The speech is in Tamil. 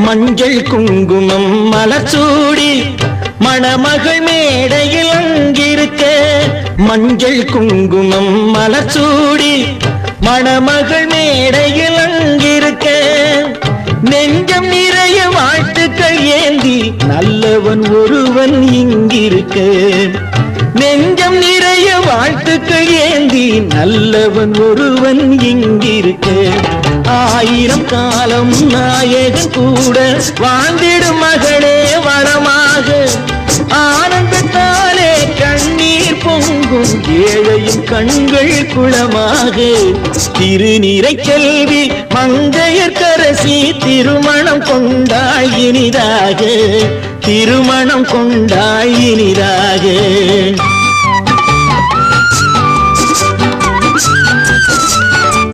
மஞ்சள் குங்குமம் மலர்சூடி மணமகள் மேடையில் அங்கிருக்க மஞ்சள் குங்குமம் மலர்சூடி மணமகள் மேடையில் அங்கிருக்க நெஞ்சம் நிறைய வாழ்த்துக்கள் ஏந்தி நல்லவன் ஒருவன் இங்கிருக்க நெஞ்சம் நிறைய வாழ்த்துக்கள் ஏந்தி நல்லவன் ஒருவன் இங்கிருக்க ஆயிரம் காலம் நாயகன் கூட வாழ்ந்திடும் மகளே வரமாக ஆனந்தத்தாலே கண்ணீர் பொங்கும் ஏழையும் கண்கள் குளமாக திருநீரை செல்வி மங்கையர்க்கரசி திருமணம் கொண்டாள் இனிதாக திருமணம் கொண்டாள் இனிதாக